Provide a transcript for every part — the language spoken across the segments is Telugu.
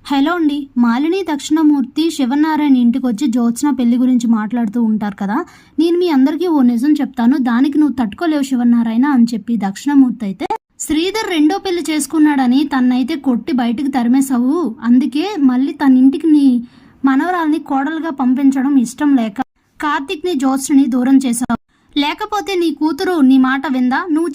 హలో అండి. మాలిని దక్షిణమూర్తి శివనారాయణ ఇంటికి వచ్చి జ్యోత్స్న పెళ్లి గురించి మాట్లాడుతూ ఉంటారు కదా. నేను మీ అందరికీ ఓ నిజం చెప్తాను, దానికి నువ్వు తట్టుకోలేవు శివనారాయణ అని చెప్పి దక్షిణమూర్తి అయితే శ్రీధర్ రెండో పెళ్లి చేసుకున్నాడని తన్నైతే కొట్టి బయటికి తరిమేశావు, అందుకే మళ్ళీ తన ఇంటికి నీ మనవరాల్ని కోడలుగా పంపించడం ఇష్టం లేక కార్తిక్ ని జ్యోత్స్నని దూరం చేశావు. లేకపోతే నీ కూతురు నీ మాట విందా? నువ్వు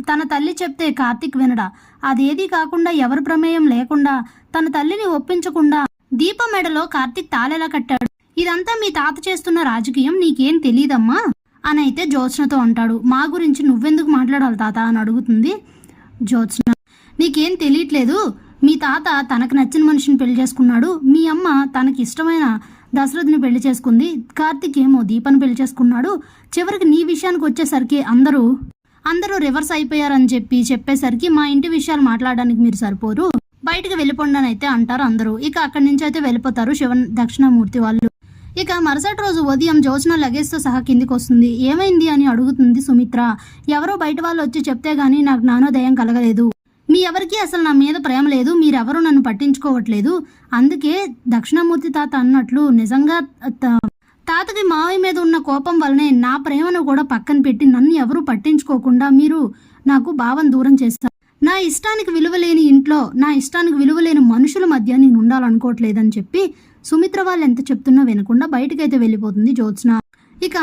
తన తల్లి చెప్తే కార్తిక్ వినడా? అదేదీ కాకుండా ఎవరి ప్రమేయం లేకుండా తన తల్లిని ఒప్పించకుండా దీప మెడలో కార్తిక్ తాళెలా కట్టాడు? ఇదంతా మీ తాత చేస్తున్న రాజకీయం, నీకేం తెలీదమ్మా అని అయితే జ్యోత్స్నతో అంటాడు. మా గురించి నువ్వెందుకు మాట్లాడాలి తాత అని అడుగుతుంది జ్యోత్స్న. నీకేం తెలియట్లేదు, మీ తాత తనకు నచ్చిన మనిషిని పెళ్లి చేసుకున్నాడు, మీ అమ్మ తనకి ఇష్టమైన దశరథ్ని పెళ్లి చేసుకుంది, కార్తిక్ ఏమో దీపని పెళ్లి చేసుకున్నాడు. చివరికి నీ విషయానికి వచ్చేసరికి అందరూ రివర్స్ అయిపోయారని చెప్పేసరికి మా ఇంటి విషయాలు మాట్లాడడానికి మీరు సరిపోరు, బయటకు వెళ్ళిపోండి అని అయితే అంటారు అందరూ. ఇక అక్కడి నుంచి అయితే వెళ్ళిపోతారు దక్షిణామూర్తి వాళ్ళు. ఇక మరుసటి రోజు ఉదయం జ్యోత్స్న లగేజ్తో సహా కిందికి వస్తుంది. ఏమైంది అని అడుగుతుంది సుమిత్ర. ఎవరో బయట వాళ్ళు వచ్చి చెప్తే గానీ నాకు జ్ఞానోదయం కలగలేదు, మీ ఎవరికి అసలు నా మీద ప్రేమ లేదు, మీరెవరూ నన్ను పట్టించుకోవట్లేదు, అందుకే దక్షిణామూర్తి తాత అన్నట్లు నిజంగా తాతకి మావయ్య మీద ఉన్న కోపం వల్లనే నా ప్రేమను కూడా పక్కన పెట్టి నన్ను ఎవరూ పట్టించుకోకుండా మీరు నాకు భావం దూరం చేస్తారు. నా ఇష్టానికి విలువలేని ఇంట్లో నా ఇష్టానికి విలువలేని మనుషుల మధ్య నేను ఉండాలనుకోవట్లేదని చెప్పి సుమిత్ర వాళ్ళు ఎంత చెప్తున్నా వినకుండా బయటకైతే వెళ్ళిపోతుంది జ్యోత్స్న. ఇక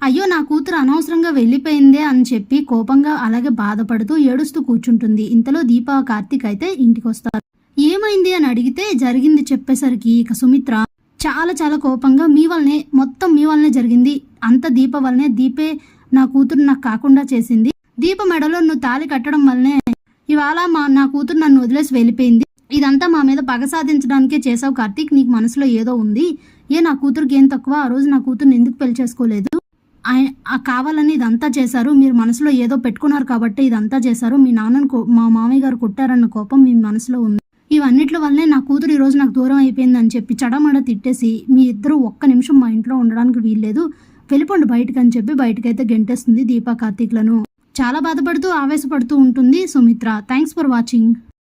అయ్యో నా కూతురు అనవసరంగా వెళ్ళిపోయిందే అని చెప్పి కోపంగా అలాగే బాధపడుతూ ఏడుస్తూ కూర్చుంటుంది. ఇంతలో దీప కార్తిక్ అయితే ఇంటికి వస్తారు. ఏమైంది అని అడిగితే జరిగింది చెప్పేసరికి ఇక సుమిత్ర చాలా చాలా కోపంగా మొత్తం మీ వల్లనే జరిగింది, అంత దీప వల్లనే, దీపే నా కూతురు నాకు కాకుండా చేసింది, దీప మెడలో నువ్వు తాళి కట్టడం వల్లనే ఇవాళ నా కూతురు నన్ను వదిలేసి వెళ్ళిపోయింది, ఇదంతా మా మీద పగ సాధించడానికే చేసావు కార్తీక్, నీకు మనసులో ఏదో ఉంది, నా కూతురికి ఏం తక్కువ, ఆ రోజు నా కూతురుని ఎందుకు పెళ్లి చేసుకోలేదు, కావాలని ఇదంతా చేశారు, మీరు మనసులో ఏదో పెట్టుకున్నారు కాబట్టి ఇదంతా చేశారు, మీ నాన్నను మా మామయ్య గారు కొట్టారన్న కోపం మీ మనసులో ఉంది, ఇవన్నిట్ల వల్లనే నా కూతురు ఈ రోజు నాకు దూరం అయిపోయింది అని చెప్పి చడమడ తిట్టేసి మీ ఇద్దరు ఒక్క నిమిషం మా ఇంట్లో ఉండడానికి వీల్లేదు, వెళ్ళిపోండి బయటకు అని చెప్పి బయటకైతే గెంటేస్తుంది దీపా కార్తీక్లను. చాలా బాధపడుతూ ఆవేశపడుతూ ఉంటుంది సుమిత్ర. Thanks for watching.